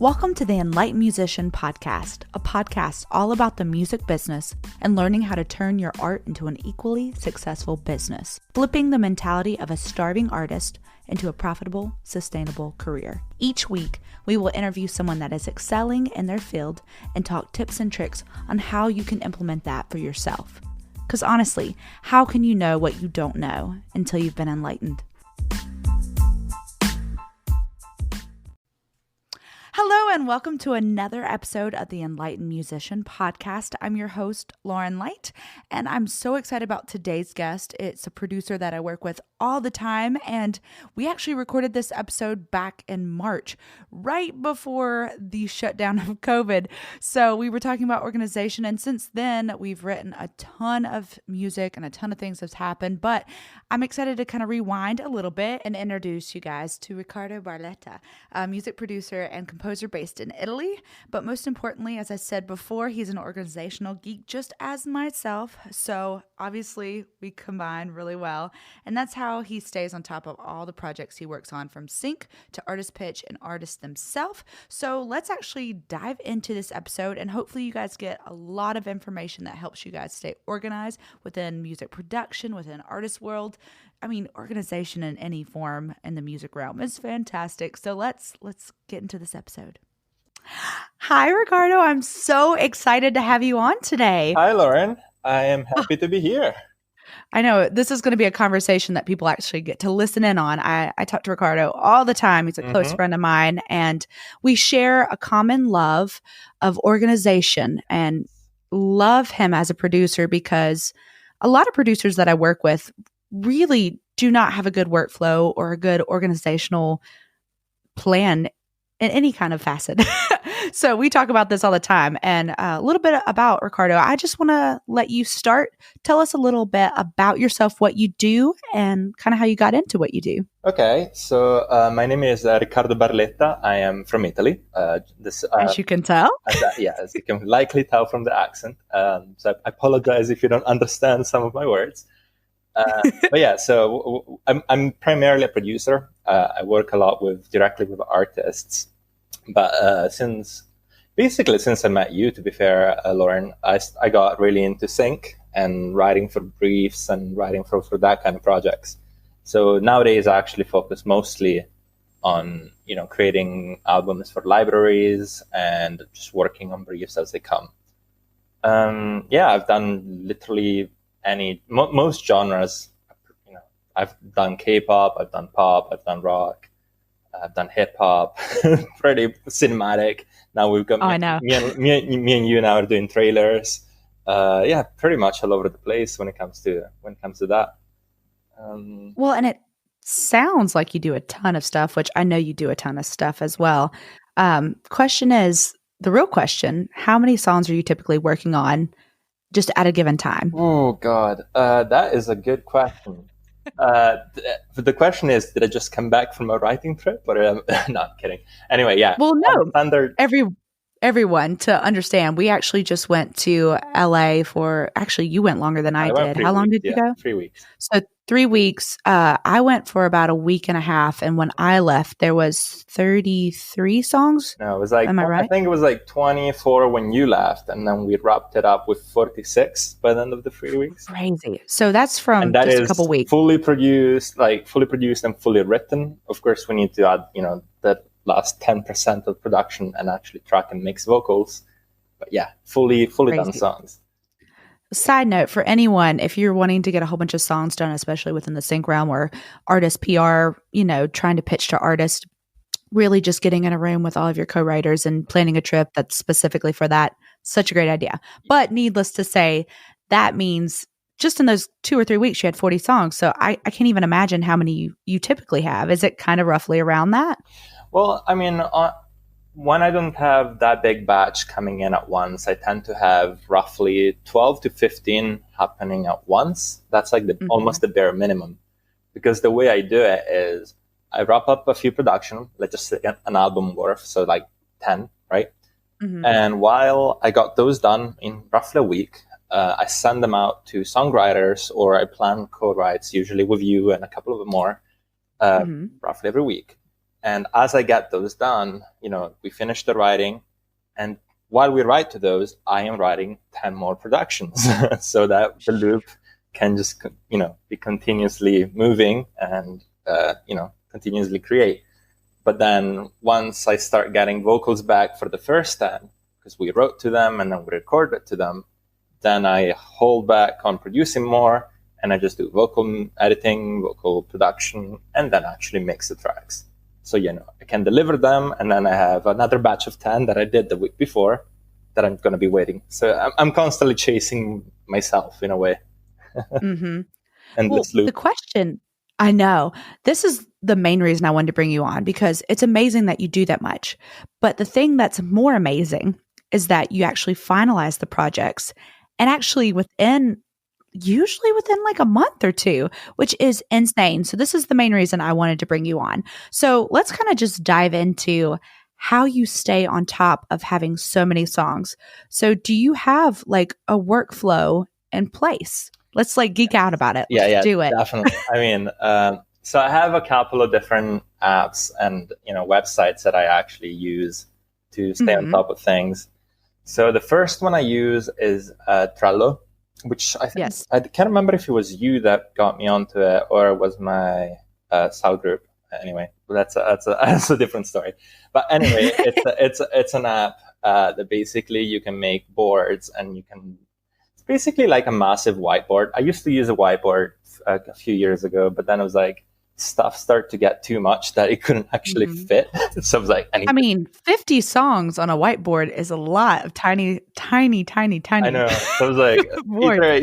Welcome to the Enlightened Musician Podcast, a podcast all about the music business and learning how to turn your art into an equally successful business, flipping the mentality of a starving artist into a profitable, sustainable career. Each week, we will interview someone that is excelling in their field and talk tips and tricks on how you can implement that for yourself. Because honestly, how can you know what you don't know until you've been enlightened? Hello and welcome to another episode of the Enlightened Musician Podcast. I'm your host, Lauren Light, and I'm so excited about today's guest. It's a producer that I work with all the time, and we actually recorded this episode back in March, right before the shutdown of COVID. So we were talking about organization, and since then, we've written a ton of music and a ton of things have happened, but I'm excited to kind of rewind a little bit and introduce you guys to Riccardo Barletta, a music producer and composer based in Italy. But most importantly, as I said before, he's an organizational geek just as myself. So obviously we combine really well. And that's how he stays on top of all the projects he works on, from sync to artist pitch and artists themselves. So let's actually dive into this episode, and hopefully you guys get a lot of information that helps you guys stay organized within music production, within artist world. I mean, organization in any form in the music realm is fantastic. So let's get into this episode. Hi, Riccardo. I'm so excited to have you on today. Hi, Lauren. I am happy to be here. I know this is going to be a conversation that people actually get to listen in on. I talk to Riccardo all the time. He's a close friend of mine, and we share a common love of organization and love him as a producer, because a lot of producers that I work with really do not have a good workflow or a good organizational plan in any kind of facet. So we talk about this all the time. And a little bit about Riccardo. I just want to let you start. Tell us a little bit about yourself, what you do, and kind of how you got into what you do. Okay, so my name is Riccardo Barletta. I am from Italy. As you can tell. As you can likely tell from the accent. So I apologize if you don't understand some of my words. But yeah, so I'm primarily a producer. I work a lot directly with artists. But since I met you, to be fair, Lauren, I got really into sync and writing for briefs and writing for that kind of projects. So nowadays I actually focus mostly on, creating albums for libraries and just working on briefs as they come. I've done literally most genres. I've done K-pop, I've done pop, I've done rock, I've done hip hop, pretty cinematic. Now we've got me and you now are doing trailers. Pretty much all over the place when it comes to that. Well, and it sounds like you do a ton of stuff, which I know you do a ton of stuff as well. Question is, the real question: how many songs are you typically working on just at a given time? Oh God, that is a good question. The question is, did I just come back from a writing trip, or not kidding? Anyway, yeah. Well, no. Everyone, to understand, we actually just went to LA for. Actually, you went longer than I did. How long did you go? 3 weeks. So 3 weeks. I went for about a week and a half, and when I left, there was 33 songs. No, it was like, am I right? I think it was like 24 when you left, and then we wrapped it up with 46 by the end of the 3 weeks. Crazy. So that's from just a couple weeks. Fully produced and fully written. Of course, we need to add, that last 10% of production and actually track and mix vocals. But yeah, fully done songs. Side note for anyone, if you're wanting to get a whole bunch of songs done, especially within the sync realm or artist PR, trying to pitch to artists, really just getting in a room with all of your co-writers and planning a trip that's specifically for that. Such a great idea. But needless to say, that means just in those 2 or 3 weeks, you had 40 songs. So I can't even imagine how many you typically have. Is it kind of roughly around that? Well, I mean, when I don't have that big batch coming in at once, I tend to have roughly 12 to 15 happening at once. That's like almost the bare minimum. Because the way I do it is I wrap up a few production, let's just say an album worth, so like 10, right? Mm-hmm. And while I got those done in roughly a week, I send them out to songwriters, or I plan co-writes, usually with you and a couple of more, roughly every week. And as I get those done, we finish the writing. And while we write to those, I am writing 10 more productions so that the loop can just, be continuously moving and, continuously create. But then once I start getting vocals back for the first 10, because we wrote to them and then we recorded to them, then I hold back on producing more and I just do vocal editing, vocal production, and then actually mix the tracks. So, I can deliver them, and then I have another batch of 10 that I did the week before that I'm going to be waiting. So I'm constantly chasing myself in a way. Mm-hmm. Endless loop. The question, I know, this is the main reason I wanted to bring you on, because it's amazing that you do that much. But the thing that's more amazing is that you actually finalize the projects, and actually usually within like a month or two, which is insane. So this is the main reason I wanted to bring you on. So let's kind of just dive into how you stay on top of having so many songs. So do you have like a workflow in place? Let's like geek out about it. Let's do it. Definitely. I mean, so I have a couple of different apps and, websites that I actually use to stay on top of things. So the first one I use is Trello, which I think, I can't remember if it was you that got me onto it or it was my Sal group. Anyway, that's a different story. But anyway, it's an app that basically you can make boards, and it's basically like a massive whiteboard. I used to use a whiteboard a few years ago, but then it was like stuff started to get too much that it couldn't actually fit. So I was like, 50 songs on a whiteboard is a lot of tiny. I know. So I was like,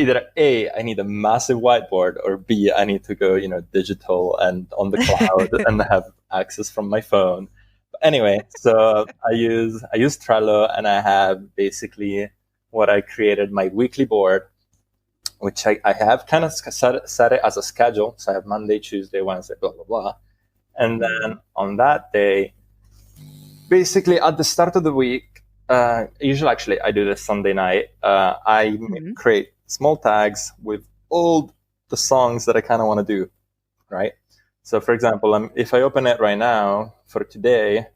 either A, I need a massive whiteboard, or B, I need to go, digital and on the cloud and have access from my phone. But anyway, so I use Trello, and I have basically what I created, my weekly board, which I have kind of set it as a schedule. So I have Monday, Tuesday, Wednesday, blah, blah, blah. And then on that day, basically at the start of the week, usually actually I do this Sunday night, I create small tags with all the songs that I kind of want to do, right? So for example, if I open it right now for today,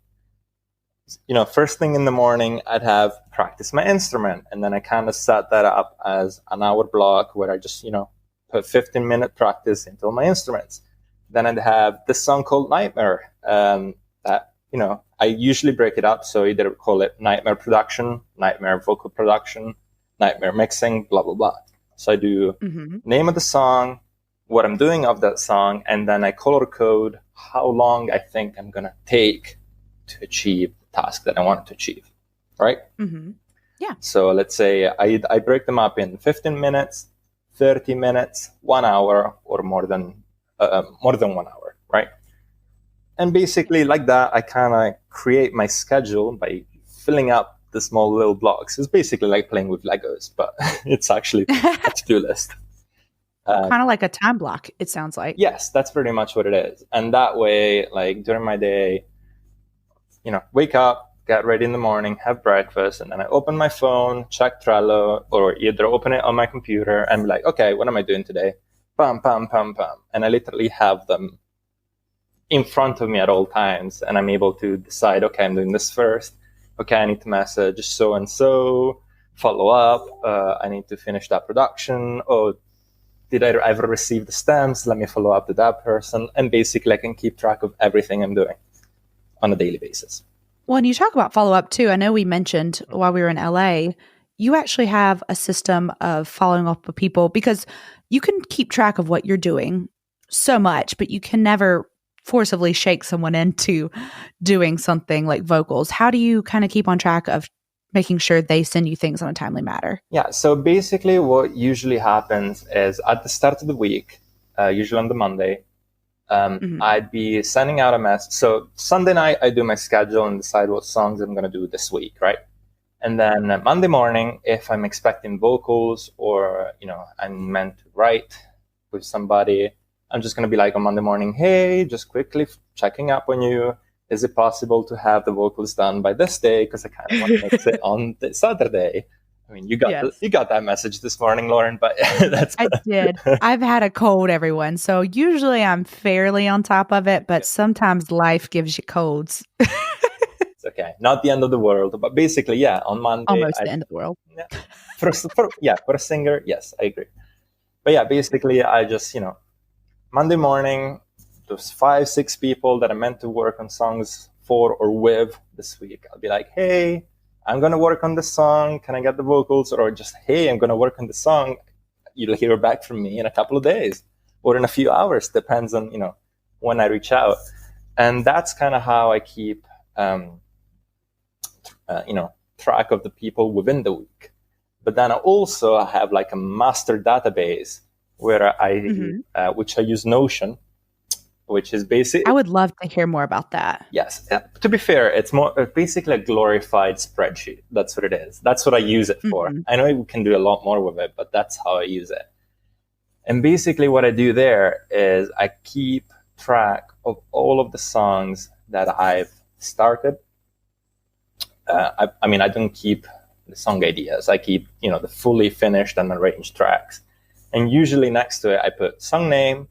first thing in the morning, I'd have practice my instrument. And then I kind of set that up as an hour block where I just, put 15-minute practice into my instruments. Then I'd have this song called Nightmare that, I usually break it up. So either call it Nightmare production, Nightmare vocal production, Nightmare mixing, blah, blah, blah. So I do name of the song, what I'm doing of that song, and then I color code how long I think I'm going to take to achieve the task that I want to achieve, right? Yeah. So let's say I break them up in 15 minutes, 30 minutes, 1 hour, or more than 1 hour, right? And basically like that, I kind of create my schedule by filling up the small little blocks. It's basically like playing with Legos, but it's actually a to-do list. Kind of like a time block, it sounds like. Yes, that's pretty much what it is. And that way, like during my day, wake up, get ready in the morning, have breakfast, and then I open my phone, check Trello, or either open it on my computer and be like, okay, what am I doing today? Bam, bam, bam, bam. And I literally have them in front of me at all times, and I'm able to decide, okay, I'm doing this first. Okay, I need to message so-and-so, follow up. I need to finish that production. Oh, did I ever receive the stamps? Let me follow up with that person. And basically, I can keep track of everything I'm doing on a daily basis. Well, and you talk about follow-up too. I know we mentioned while we were in LA, you actually have a system of following up with people, because you can keep track of what you're doing so much, but you can never forcibly shake someone into doing something like vocals. How do you kind of keep on track of making sure they send you things on a timely manner? Yeah, so basically what usually happens is at the start of the week, usually on the Monday, I'd be sending out a message. So Sunday night, I do my schedule and decide what songs I'm going to do this week, right? And then Monday morning, if I'm expecting vocals or, I'm meant to write with somebody, I'm just going to be like on Monday morning, hey, just quickly checking up on you. Is it possible to have the vocals done by this day? Because I kind of want to mix it on the Saturday. I mean, Yes. you got that message this morning, Lauren, but that's I did. I've had a cold, everyone. So usually I'm fairly on top of it, but sometimes life gives you colds. it's okay. Not the end of the world, but basically, yeah, on Monday, Almost the end of the world. yeah, for a singer, yes, I agree. But yeah, basically, I just, Monday morning, those 5-6 people that I meant to work on songs for or with this week, I'll be like, hey, I'm going to work on this song. Can I get the vocals? Or just, hey, I'm going to work on the song. You'll hear back from me in a couple of days or in a few hours. Depends on, when I reach out. And that's kind of how I keep, track of the people within the week. But then I also have like a master database where which I use Notion, which is basic. I would love to hear more about that. Yes. To be fair, it's more basically a glorified spreadsheet. That's what it is. That's what I use it for. I know we can do a lot more with it, but that's how I use it. And basically what I do there is I keep track of all of the songs that I've started. I don't keep the song ideas. I keep, the fully finished and arranged tracks. And usually next to it, I put song name,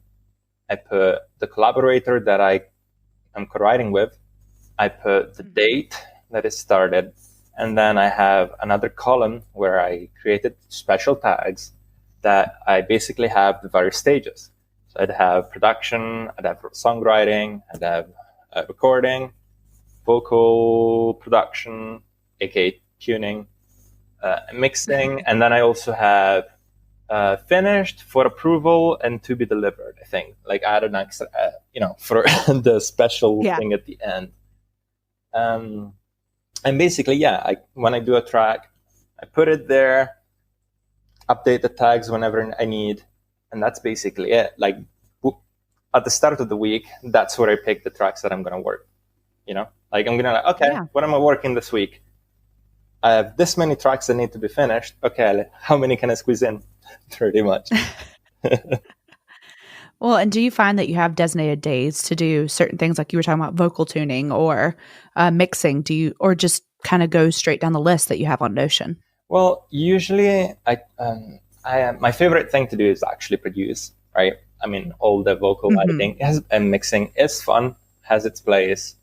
I put the collaborator that I am co-writing with, I put the date that it started, and then I have another column where I created special tags that I basically have the various stages. So I'd have production, I'd have songwriting, I'd have recording, vocal production, aka tuning, mixing, and then I also have finished, for approval, and to be delivered. I think like add an extra, for the special thing at the end. And basically, when I do a track, I put it there, update the tags whenever I need, and that's basically it. Like at the start of the week, that's where I pick the tracks that I'm going to work. Like I'm going to, what am I working this week? I have this many tracks that need to be finished. Okay, how many can I squeeze in? Pretty much. Well, and do you find that you have designated days to do certain things, like you were talking about vocal tuning or mixing? Do you, or just kind of go straight down the list that you have on Notion? Well, usually my favorite thing to do is actually produce, right? I mean, all the vocal editing and mixing is fun, has its place.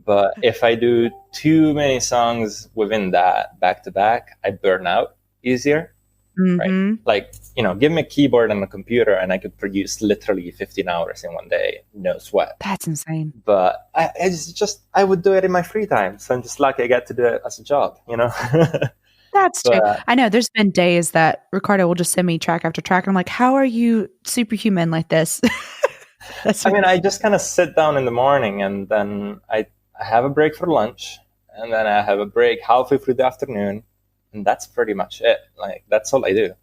But if I do too many songs within that back to back, I burn out easier. Right? Like, give me a keyboard and a computer and I could produce literally 15 hours in one day, no sweat. That's insane. But I would do it in my free time. So I'm just lucky I get to do it as a job, That's true. I know there's been days that Riccardo will just send me track after track. And I'm like, how are you superhuman like this? I just kind of sit down in the morning and then I have a break for lunch and then I have a break halfway through the afternoon. And that's pretty much it. Like, that's all I do.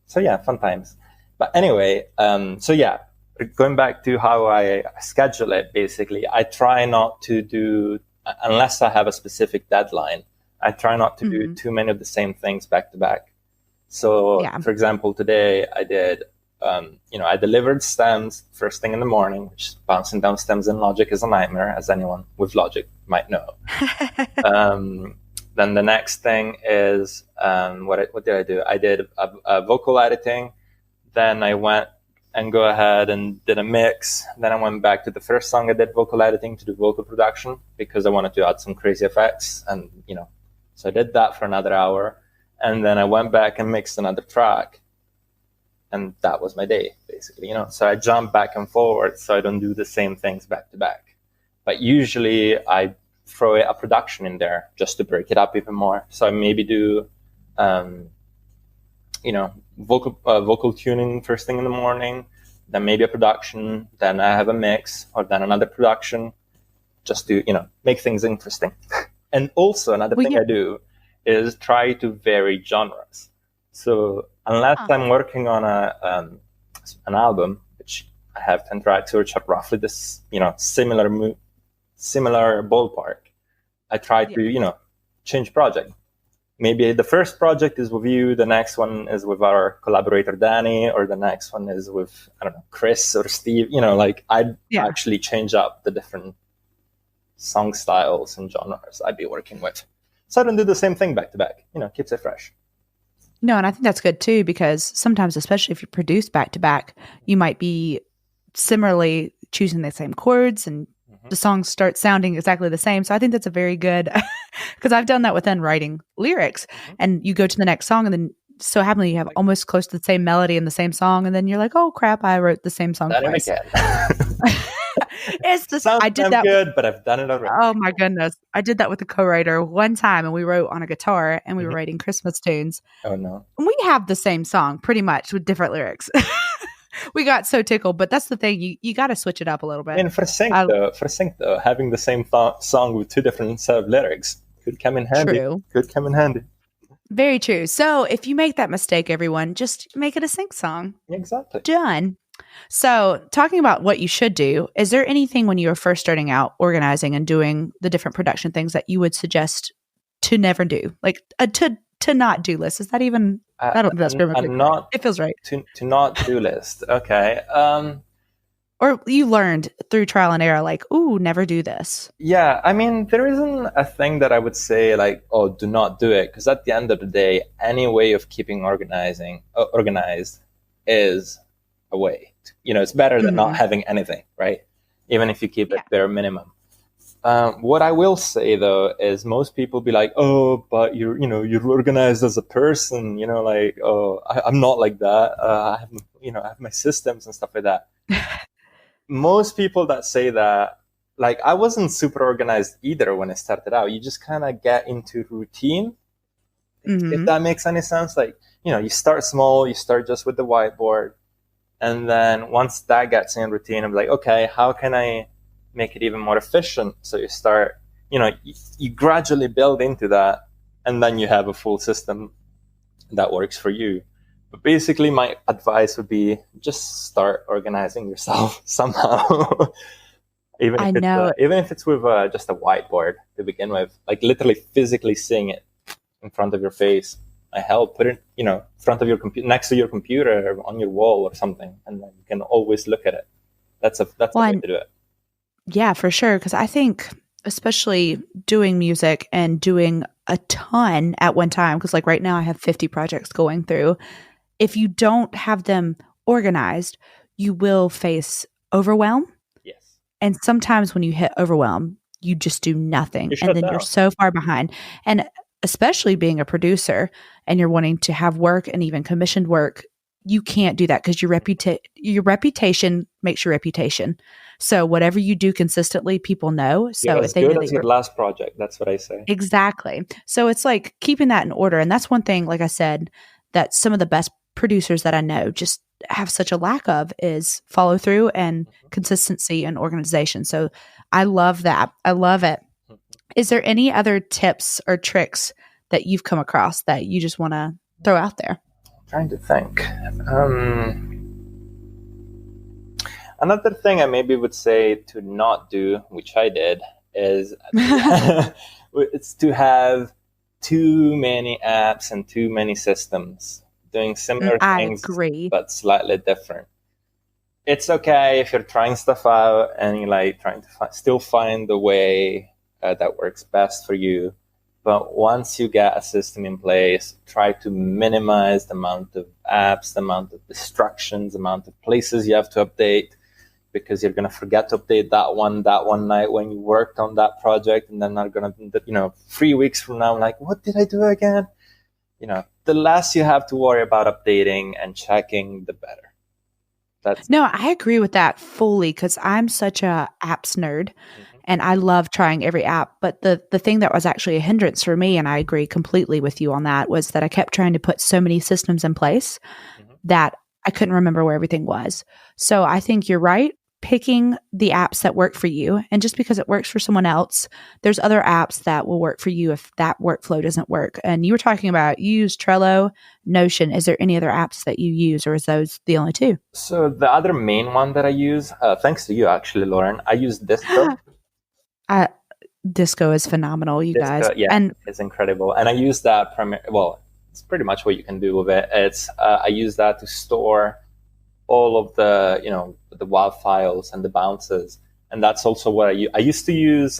So yeah, fun times. But anyway, going back to how I schedule it, basically, I try not to do, unless I have a specific deadline, I try not to do too many of the same things back to back. So, for example, today I did, I delivered stems first thing in the morning, which bouncing down stems in Logic is a nightmare, as anyone with Logic might know. Then the next thing is, what did I do? I did a vocal editing. Then I went and go ahead and did a mix. Then I went back to the first song I did vocal editing to do vocal production because I wanted to add some crazy effects. And, so I did that for another hour. And then I went back and mixed another track. And that was my day, basically, So I jump back and forward so I don't do the same things back to back. But usually I throw a production in there just to break it up even more. So I maybe do, vocal tuning first thing in the morning, then maybe a production, then I have a mix, or then another production, just to, make things interesting. And also another thing I do is try to vary genres. So unless I'm working on an album, which I have 10 tracks, which are roughly this, similar ballpark, I try to, change project. Maybe the first project is with you, the next one is with our collaborator Danny, or the next one is with, I don't know, Chris or Steve. I'd actually change up the different song styles and genres I'd be working with. So I don't do the same thing back to back. Keeps it fresh. No, and I think that's good too, because sometimes, especially if you produce back to back, you might be similarly choosing the same chords and the songs start sounding exactly the same. So I think that's a very good, because I've done that within writing lyrics, and you go to the next song and then so happily you have almost close to the same melody in the same song. And then you're like, oh crap, I wrote the same song twice. It's just, Sounds I did that good, but I've done it already. Oh my goodness. I did that with a co-writer one time, and we wrote on a guitar and we were writing Christmas tunes. Oh no. And we have the same song pretty much with different lyrics. We got so tickled, but that's the thing. You got to switch it up a little bit. And for sync though, having the same song with two different set of lyrics could come in handy. True. Could come in handy. Very true. So if you make that mistake, everyone, just make it a sync song. Exactly. Done. So talking about what you should do, is there anything when you were first starting out organizing and doing the different production things that you would suggest to never do? Like a to not do list? Is that even, I don't know if that's it feels right. To not do list. Okay. Or you learned through trial and error, like, ooh, never do this. Yeah, I mean, there isn't a thing that I would say like, oh, do not do it. Because at the end of the day, any way of keeping organized is a way. It's better than not having anything, right? Even if you keep it bare minimum. What I will say though is most people be like, oh, but you're organized as a person, like, oh, I'm not like that. I have my systems and stuff like that. Most people that say that, like, I wasn't super organized either when I started out. You just kind of get into routine, if that makes any sense. Like, you start small, you start just with the whiteboard. And then once that gets in routine, I'm like, okay, how can I make it even more efficient? So you start, you gradually build into that, and then you have a full system that works for you. But basically, my advice would be just start organizing yourself somehow. even if it's with just a whiteboard to begin with, like literally physically seeing it in front of your face. Put it, in front of your computer, next to your computer, or on your wall or something, and then you can always look at it. That's a way to do it. Yeah, for sure. Because I think, especially doing music and doing a ton at one time, because like right now I have 50 projects going through. If you don't have them organized, you will face overwhelm. Yes. And sometimes when you hit overwhelm, you just do nothing, and then you're so far behind. And especially being a producer and you're wanting to have work and even commissioned work, you can't do that because your reputation makes your reputation. So whatever you do consistently, people know. So if they know that your last project, that's what I say. Exactly. So it's like keeping that in order. And that's one thing, like I said, that some of the best producers that I know just have such a lack of is follow through and consistency and organization. So I love that. I love it. Is there any other tips or tricks that you've come across that you just want to throw out there? I'm trying to think. Another thing I maybe would say to not do, which I did, is it's to have too many apps and too many systems doing similar things, but slightly different. It's okay if you're trying stuff out and you're like trying to still find the way that works best for you. But once you get a system in place, try to minimize the amount of apps, the amount of distractions, the amount of places you have to update, because you're going to forget to update that one night when you worked on that project, and then they're going to, 3 weeks from now, like, what did I do again? The less you have to worry about updating and checking, the better. No, I agree with that fully because I'm such a apps nerd and I love trying every app. But the thing that was actually a hindrance for me, and I agree completely with you on that, was that I kept trying to put so many systems in place that I couldn't remember where everything was. So I think you're right. Picking the apps that work for you. And just because it works for someone else, there's other apps that will work for you if that workflow doesn't work. And you were talking about, you use Trello, Notion. Is there any other apps that you use, or is those the only two? So the other main one that I use, thanks to you actually, Lauren, I use Disco. Disco is phenomenal, you guys. Yeah, and it's incredible. And I use that it's pretty much what you can do with it. It's I use that to store all of the the WAV files and the bounces, and that's also what I used to use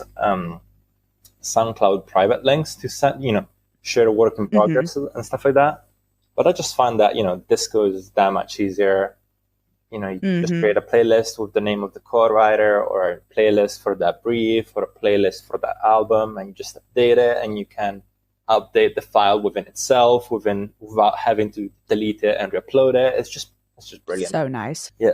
SoundCloud private links to send, share work in progress and stuff like that. But I just find that, Disco is that much easier. You just create a playlist with the name of the co-writer, or a playlist for that brief, or a playlist for that album, and you just update it, and you can update the file within itself, without having to delete it and re-upload it. It's just brilliant. So nice. Yeah.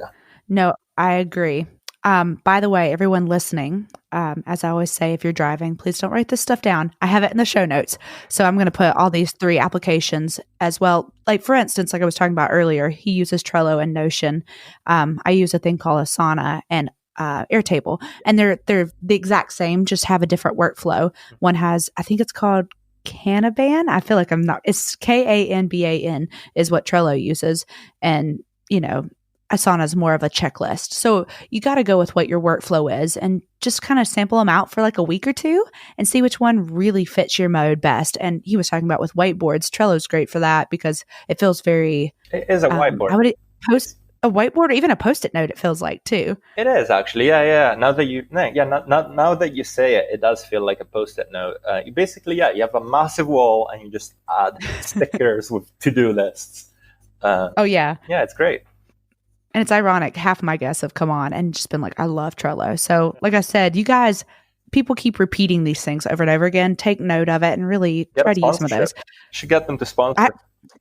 No, I agree. By the way, everyone listening, as I always say, if you're driving, please don't write this stuff down. I have it in the show notes. So I'm going to put all these 3 applications as well. Like, for instance, like I was talking about earlier, he uses Trello and Notion. I use a thing called Asana and Airtable, and they're the exact same, just have a different workflow. One has, I think it's called Kanban. I feel like it's Kanban is what Trello uses. And, Asana is more of a checklist. So you got to go with what your workflow is and just kind of sample them out for like a week or 2 and see which one really fits your mode best. And he was talking about with whiteboards, Trello's great for that because it feels very... It is a whiteboard. How would it post a whiteboard or even a Post-it note, it feels like too. It is actually. Yeah. Now that you say it, it does feel like a Post-it note. You basically, you have a massive wall and you just add stickers with to-do lists. Yeah, it's great. And it's ironic, half my guests have come on and just been like, I love Trello. So like I said, you guys, people keep repeating these things over and over again. Take note of it and really try to use some of those. Should get them to sponsor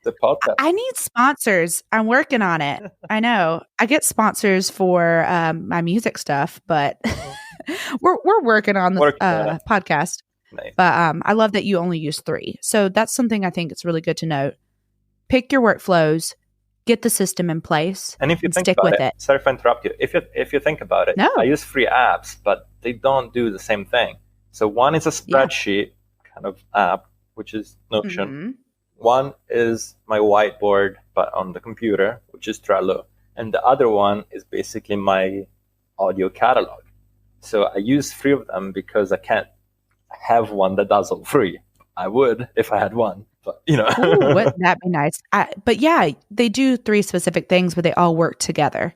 the podcast. I need sponsors. I'm working on it. I know. I get sponsors for my music stuff, but we're working on the podcast. Nice. But I love that you only use 3. So that's something I think it's really good to note. Pick your workflows. Get the system in place, and if you think stick about with it. Sorry if I interrupt you. If you think about it, I use 3 apps, but they don't do the same thing. So one is a spreadsheet kind of app, which is Notion. One is my whiteboard, but on the computer, which is Trello, and the other one is basically my audio catalog. So I use 3 of them because I can't have one that does all 3. I would if I had one. But, Ooh, wouldn't that be nice? But yeah, they do 3 specific things, but they all work together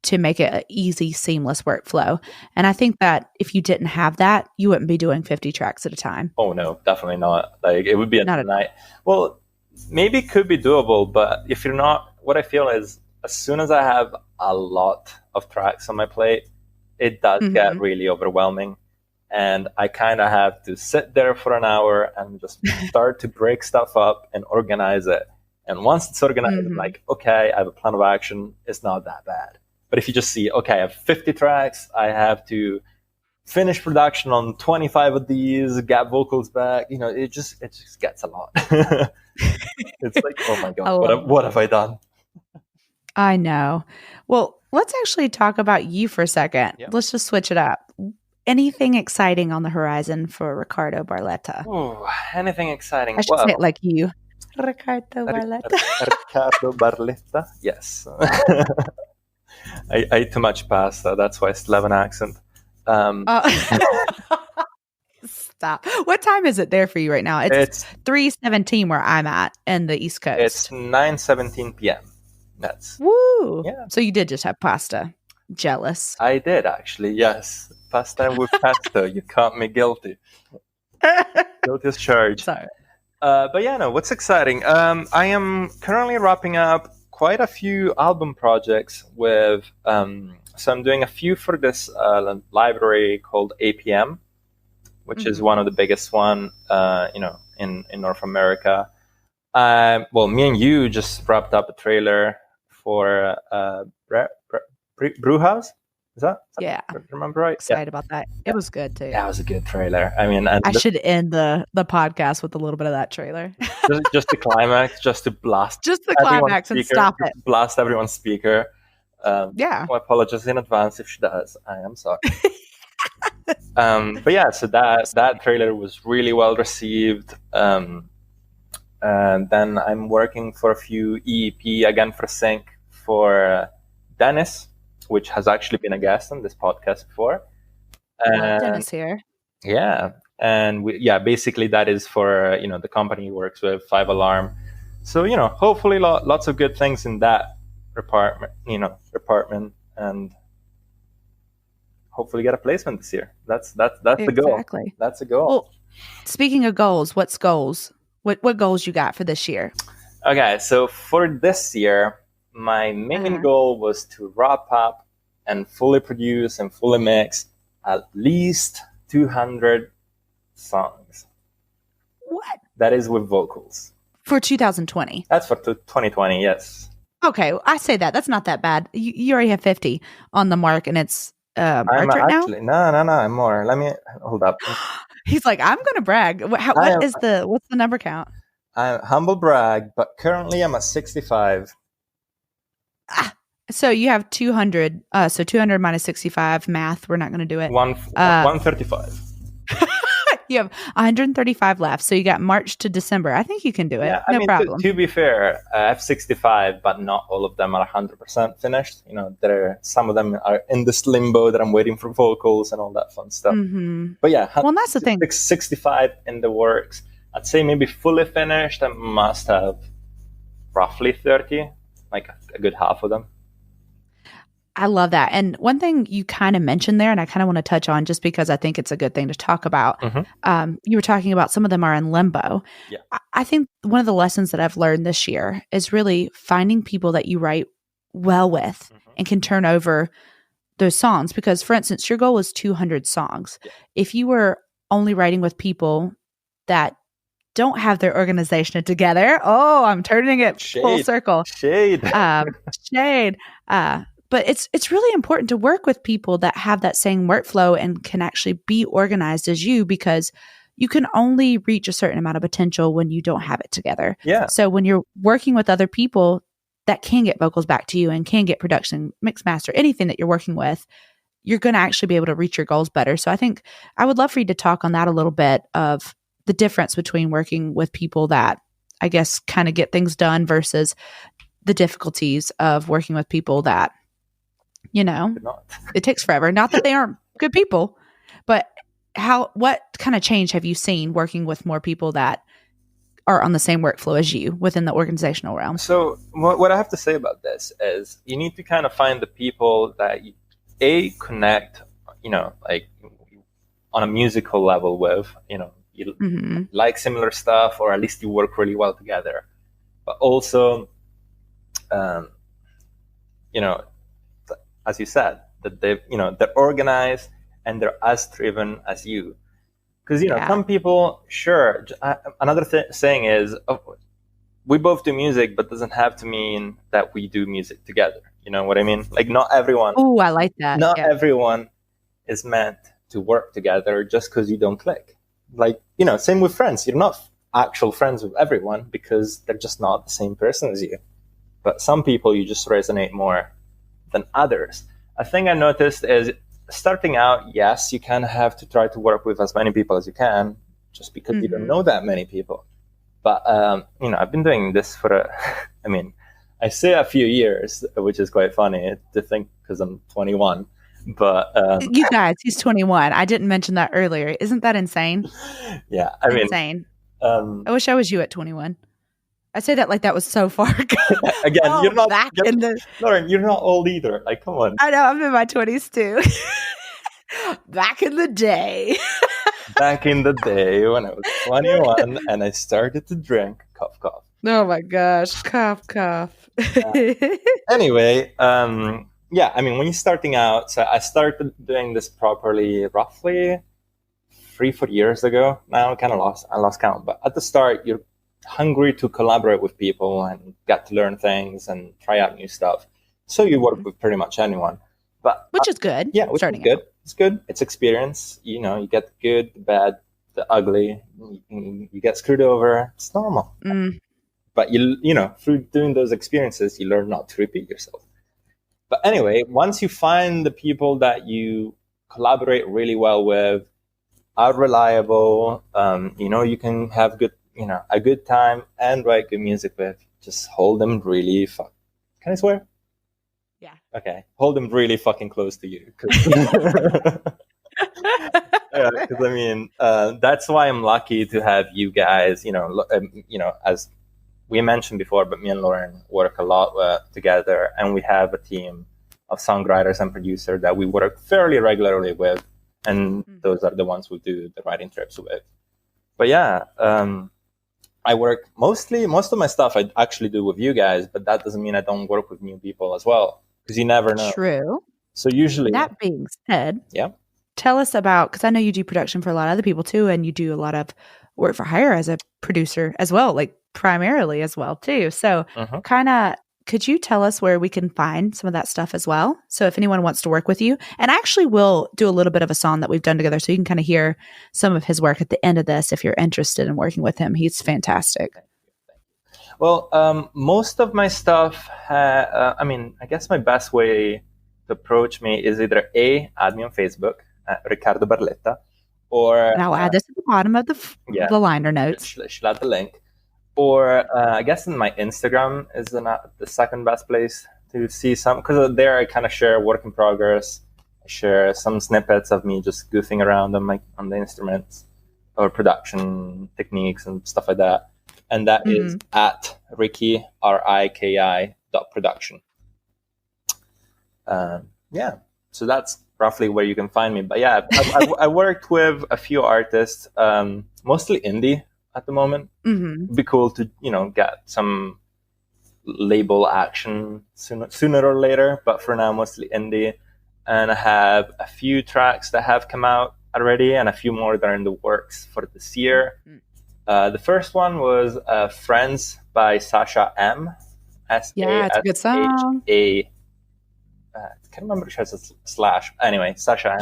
to make it an easy, seamless workflow. And I think that if you didn't have that, you wouldn't be doing 50 tracks at a time. Oh, no, definitely not. Like, it would be a night. Well, maybe it could be doable, but if you're not, what I feel is as soon as I have a lot of tracks on my plate, it does get really overwhelming. And I kind of have to sit there for an hour and just start to break stuff up and organize it. And once it's organized, I'm like, okay, I have a plan of action. It's not that bad. But if you just see, okay, I have 50 tracks, I have to finish production on 25 of these, get vocals back, it just gets a lot. It's like, oh my God, what have I done? I know. Well, let's actually talk about you for a second. Yeah. Let's just switch it up. Anything exciting on the horizon for Riccardo Barletta? Oh, anything exciting? I should say it like you. Riccardo Barletta. Riccardo Barletta, yes. I ate too much pasta. That's why I still have an accent. Stop. What time is it there for you right now? It's 3:17 where I'm at in the East Coast. It's 9:17 p.m. That's woo. Yeah. So you did just have pasta. Jealous. I did actually. Yes, pasta with pesto. You caught me guilty. Guilty as charged. Sorry. But yeah, no. What's exciting? I am currently wrapping up quite a few album projects with. So I'm doing a few for this library called APM, which is one of the biggest one, in North America. Me and you just wrapped up a trailer for Brewhouse. Is that? Yeah. Remember right? Excited about that. It was good too. Yeah, it was a good trailer. I mean, I should end the podcast with a little bit of that trailer. just the climax, just to blast. Just the climax and stop it. Blast everyone's speaker. Yeah. I apologize in advance if she does. I am sorry. But yeah, so that trailer was really well received. And then I'm working for a few EEP again for Sync for Dennis, which has actually been a guest on this podcast before. Dennis here. Yeah, and basically that is for the company he works with, 5 Alarm. So hopefully lots of good things in that department, and hopefully get a placement this year. That's the goal. Exactly. That's the goal. Well, Speaking of goals, what's goals? What goals you got for this year? Okay, so for this year, my main goal was to wrap up and fully produce and fully mix at least 200 songs. What? That is with vocals. For 2020. That's for 2020, yes. Okay, I say that. That's not that bad. You already have 50 on the mark, and it's March right actually, now? No, I'm more. Let me hold up. He's like, I'm going to brag. What's the number count? I'm humble brag, but currently I'm at 65. So you have 200. So 200 minus 65, math. We're not going to do it. 135. You have 135 left. So you got March to December. I think you can do it. Yeah, no problem. To be fair, I have 65, but not all of them are 100% finished. Some of them are in this limbo that I'm waiting for vocals and all that fun stuff. Mm-hmm. But yeah, well, that's the thing. 65 in the works. I'd say maybe fully finished. I must have roughly 30, like a good half of them. I love that. And one thing you kind of mentioned there, and I kind of want to touch on just because I think it's a good thing to talk about. Mm-hmm. You were talking about some of them are in limbo. Yeah. I think one of the lessons that I've learned this year is really finding people that you write well with and can turn over those songs. Because, for instance, your goal is 200 songs. Yeah. If you were only writing with people that don't have their organization together, I'm turning it full circle. Shade. But it's really important to work with people that have that same workflow and can actually be organized as you, because you can only reach a certain amount of potential when you don't have it together. Yeah. So when you're working with other people that can get vocals back to you and can get production, mix, master, anything that you're working with, you're going to actually be able to reach your goals better. So I think I would love for you to talk on that a little bit, of the difference between working with people that I guess kind of get things done versus the difficulties of working with people that, it takes forever. Not that they aren't good people, but what kind of change have you seen working with more people that are on the same workflow as you within the organizational realm? So what I have to say about this is you need to kind of find the people that you, connect, like on a musical level with, you like similar stuff, or at least you work really well together. But also, as you said, that they're organized and they're as driven as you. Because, some people, sure. Another saying is, we both do music, but doesn't have to mean that we do music together. You know what I mean? Like, not everyone. Oh, I like that. Not everyone is meant to work together just because you don't click. Like, same with friends. You're not actual friends with everyone because they're just not the same person as you. But some people you just resonate more than others. A thing I noticed is, starting out, yes, you kind of have to try to work with as many people as you can, just because you don't know that many people. But, I've been doing this for I say a few years, which is quite funny to think because I'm 21. But you guys, he's 21. I didn't mention that earlier. Isn't that insane? Yeah, insane. I wish I was you at 21. I say that like that was so far ago. Again, you're not Lauren, you're not old either. Like, come on. I know, I'm in my 20s too. Back in the day. Back in the day when I was 21 and I started to drink. Cough, cough. Oh my gosh. Cough, cough. Anyway, when you're starting out, so I started doing this properly roughly 3-4 years ago. Now I lost count. But at the start, you're hungry to collaborate with people and get to learn things and try out new stuff. So you work with pretty much anyone. Which is good. Yeah, which is good. It's good. It's experience. You get the good, the bad, the ugly. You get screwed over. It's normal. But through doing those experiences, you learn not to repeat yourself. But anyway, once you find the people that you collaborate really well with, are reliable, you can have a good time and write good music with, just hold them really Can I swear? Yeah. Okay. Hold them really fucking close to you. That's why I'm lucky to have you guys, as we mentioned before, but me and Lauren work a lot together, and we have a team of songwriters and producers that we work fairly regularly with, and those are the ones we do the writing trips with. But yeah, I work most of my stuff I actually do with you guys, but that doesn't mean I don't work with new people as well, because you never know. True. So usually, That being said, yeah. tell us about, because I know you do production for a lot of other people too, and you do a lot of work for hire as a producer as well, like primarily as well too. So kind of, could you tell us where we can find some of that stuff as well? So if anyone wants to work with you, and actually we'll do a little bit of a song that we've done together so you can kind of hear some of his work at the end of this if you're interested in working with him. He's fantastic. Well, most of my stuff, I mean, I guess my best way to approach me is either add me on Facebook, Riccardo Barletta, or... And I'll add this at the bottom of the liner notes. Should add the link. Or I guess in my Instagram is the second best place to see some, because there I kind of share work in progress. I share some snippets of me just goofing around on the instruments or production techniques and stuff like that. And that is at Ricky, RIKI .production. Yeah, so that's roughly where you can find me. But yeah, I worked with a few artists, mostly indie at the moment. It'd be cool to, get some label action sooner or later, but for now, mostly indie. And I have a few tracks that have come out already and a few more that are in the works for this year. The first one was Friends by Sasha M. Yeah, it's a good song. I can't remember if it has a slash. Anyway, Sasha M.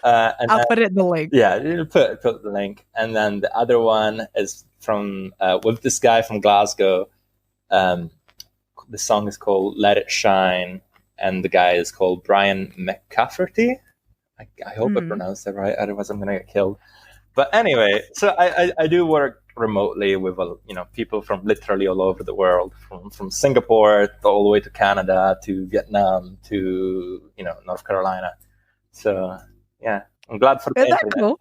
I'll put it in the link. Yeah, you'll put the link. And then the other one is from with this guy from Glasgow. The song is called Let It Shine, and the guy is called Brian McCafferty. I hope I pronounced that right, otherwise I'm going to get killed. But anyway, so I do work remotely with people from literally all over the world, from Singapore all the way to Canada to Vietnam to North Carolina. So yeah, I'm glad for the Isn't internet. That cool?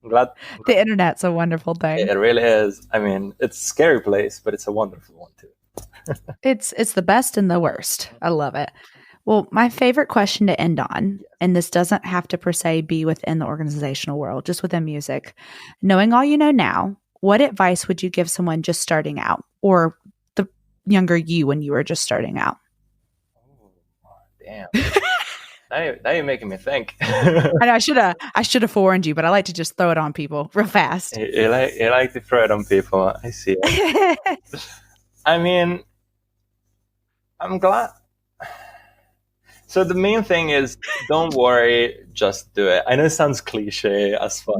I'm glad the internet's a wonderful thing. It really is. I mean, it's a scary place, but it's a wonderful one too. It's the best and the worst. I love it. Well, my favorite question to end on, and this doesn't have to per se be within the organizational world, just within music. Knowing all you know now, what advice would you give someone just starting out, or the younger you when you were just starting out? Oh, damn. Now you're making me think. I should have forewarned you, but I like to just throw it on people real fast. You like to throw it on people. I see it. I mean, I'm glad. So the main thing is, don't worry, just do it. I know it sounds cliche as fuck,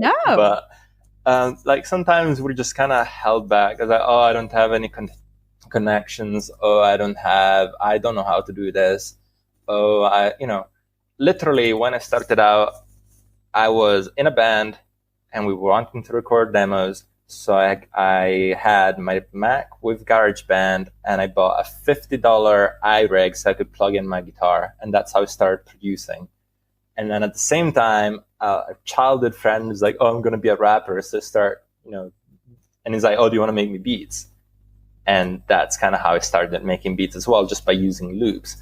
but sometimes we're just kind of held back. It's like, oh, I don't have any connections. Oh, I don't know how to do this. Oh, literally when I started out, I was in a band and we were wanting to record demos. So I had my Mac with GarageBand and I bought a $50 iRig so I could plug in my guitar. And that's how I started producing. And then at the same time, a childhood friend was like, oh, I'm going to be a rapper. So start, and he's like, oh, do you want to make me beats? And that's kind of how I started making beats as well, just by using loops.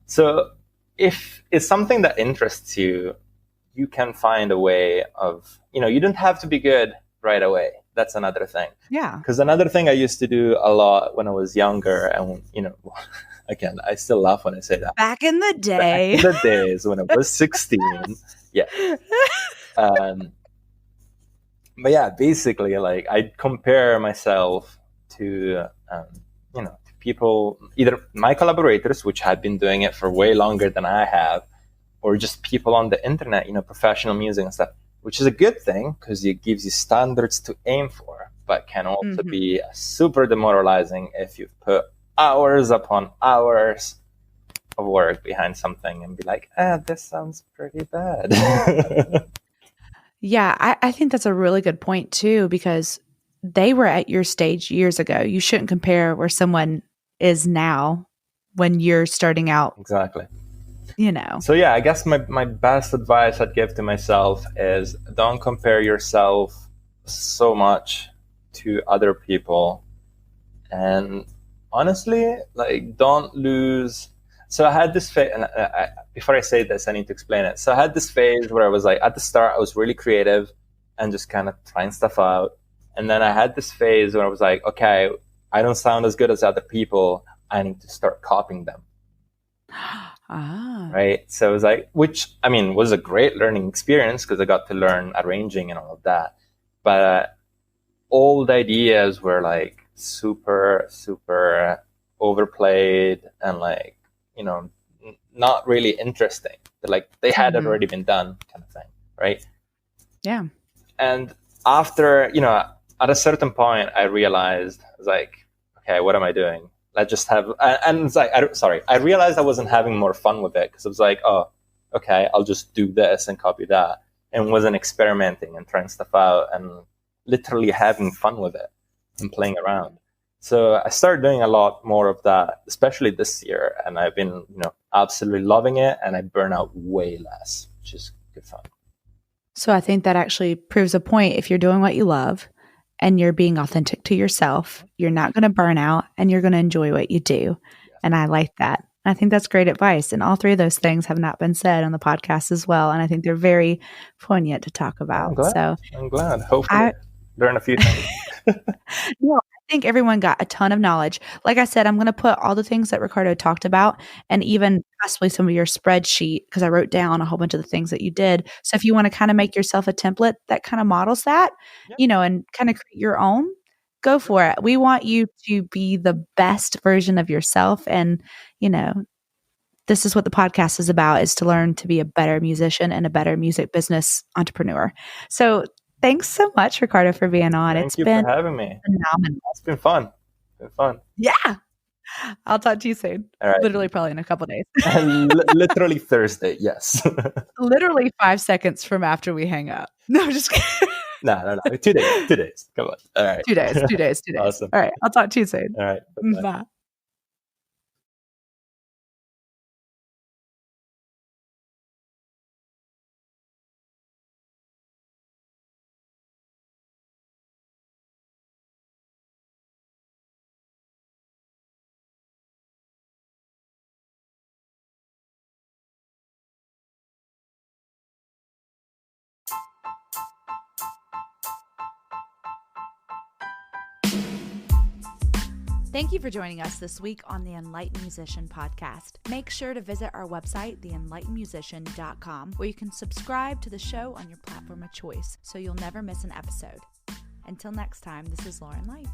So if it's something that interests you, you can find a way of, you don't have to be good right away. That's another thing. Yeah. Because another thing I used to do a lot when I was younger, and again, I still laugh when I say that. Back in the day. Back in the days when I was 16. Yeah. But yeah, basically, I'd compare myself to, to people, either my collaborators, which had been doing it for way longer than I have, or just people on the internet, professional music and stuff. Which is a good thing because it gives you standards to aim for, but can also be super demoralizing if you've put hours upon hours of work behind something and be like, this sounds pretty bad. Yeah, I think that's a really good point too, because they were at your stage years ago. You shouldn't compare where someone is now when you're starting out. Exactly. So yeah, I guess my best advice I'd give to myself is don't compare yourself so much to other people. And honestly, don't lose. So I had this phase, and before I say this, I need to explain it. So I had this phase where I was at the start, I was really creative and just kind of trying stuff out. And then I had this phase where I was like, okay, I don't sound as good as other people. I need to start copying them. Right. So it was like, which, I mean, was a great learning experience because I got to learn arranging and all of that. But all the ideas were like super, super overplayed and like, you know, not really interesting. Like they had already been done kind of thing. Right. Yeah. And after, you know, at a certain point, I realized, I was like, okay, what am I doing? Let's just have, and it's like, I realized I wasn't having more fun with it because I was like, oh, okay, I'll just do this and copy that, and wasn't experimenting and trying stuff out and literally having fun with it and playing around. So I started doing a lot more of that, especially this year, and I've been, you know, absolutely loving it, and I burn out way less, which is good fun. So I think that actually proves a point. If you're doing what you love and you're being authentic to yourself, you're not going to burn out and you're going to enjoy what you do. And I like that. I think that's great advice. And all three of those things have not been said on the podcast as well. And I think they're very poignant to talk about. I'm glad. Hopefully learn a few things. No, I think everyone got a ton of knowledge. Like I said, I'm going to put all the things that Riccardo talked about and even possibly some of your spreadsheet, because I wrote down a whole bunch of the things that you did. So if you want to kind of make yourself a template that kind of models that, you know, and kind of create your own, go for it. We want you to be the best version of yourself. And, you know, this is what the podcast is about, is to learn to be a better musician and a better music business entrepreneur. So thanks so much, Riccardo, for being on. Thank you for having me. Phenomenal. It's been fun. Yeah. I'll talk to you soon. All right. Literally probably in a couple of days. Literally Thursday, yes. Literally 5 seconds from after we hang up. No, just kidding. No. 2 days. 2 days. Come on. All right. 2 days. 2 days. 2 days. Awesome. All right. I'll talk to you soon. All right. Bye. Thank you for joining us this week on the Enlightened Musician podcast. Make sure to visit our website, theenlightenedmusician.com, where you can subscribe to the show on your platform of choice so you'll never miss an episode. Until next time, this is Lauren Light.